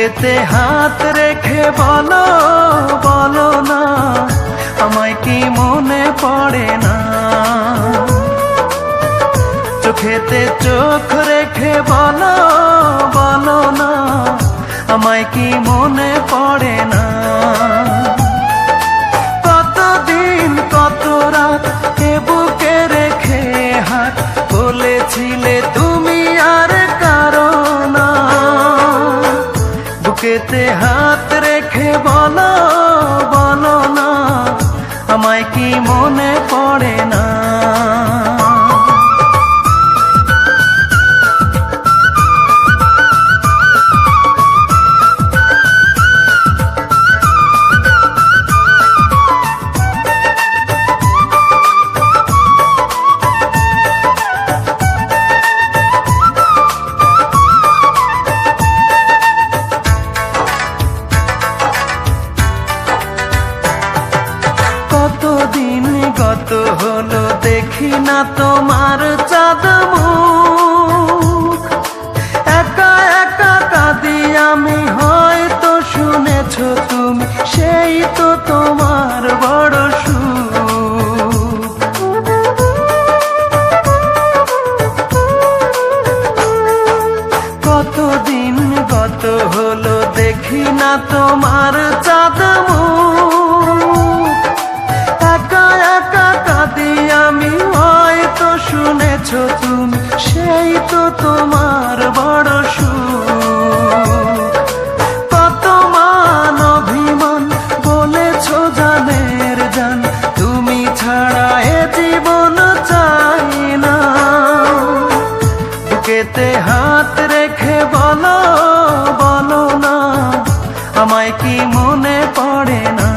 বুকেতে হাত রেখে বলো বলো না, আমায় কি মনে পড়ে না। চোখেতে চোখ রেখে বলো বলো না, আমায় কি মনে পড়ে না। কতদিন কত রাত এ বুকে রেখে হাত বলেছিলে তুমি আর কারো না। বুকেতে হাত রেখে বলো বলো না, আমায় কি মনে পড়ে না। কতদিন গত হলো দেখি না তোমার চাঁদ মুখ। একা একা কাঁদি আমি, হয়তো শুনেছ তুমি, সেই তো তোমার বড় সুখ। কতদিন গত হলো দেখি না তোমার চাঁদ মুখ। একা একা কাঁদি আমি, হয়তো শুনেছ তুমি, সেই তো তোমার বড় সুখ। কত মান অভিমান বলেছ জানের জান, তুমি ছাড়া এ জীবন চাই না। বুকেতে হাত রেখে বলো বলো না, আমায় কি মনে পড়ে না।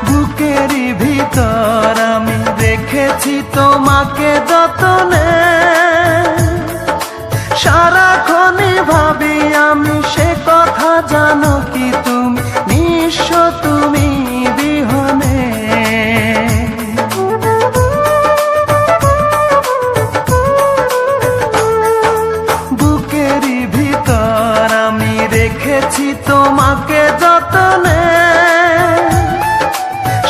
বুকেরই ভিতর আমি রেখেছি তোমাকে যতনে, সারাক্ষণই ভাবি আমি সে কথা, জানো কি তুমি নিঃস্ব তুমি বিহনে। বুকেরই ভিতর আমি রেখেছি তোমাকে যতনে,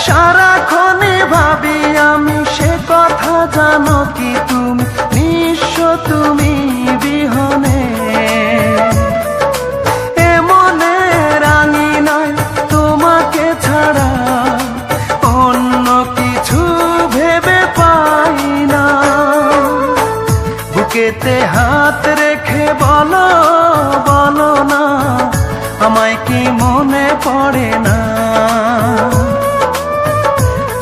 সারাক্ষণই ভাবি আমি সে কথা, জানো কি তুমি নিঃস্ব তুমি বিহনে। এ মনে রাঙি নাই তোমাকে ছাড়া, অন্য কিছু ভেবে পাই না। বুকেতে হাত রেখে বলো বলো না, আমায় কি মনে পড়ে না।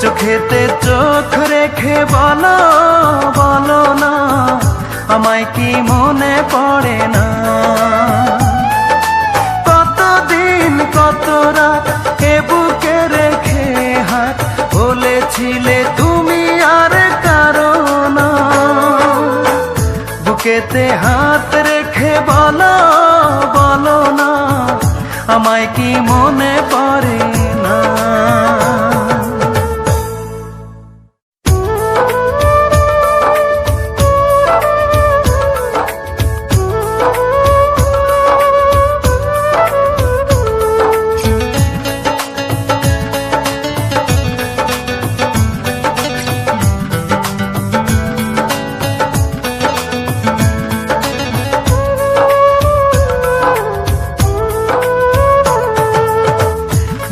চোখেতে চোখ রেখে বলো বলো না, আমায় কি মনে পড়ে না। কতদিন কত রাত এ বুকে রেখে হাত বলেছিলে তুমি আর কারো না। বুকেতে হাত রেখে বলো বলো না, আমায় কি মনে পড়ে না।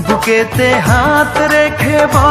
বুকেতে হাত রেখে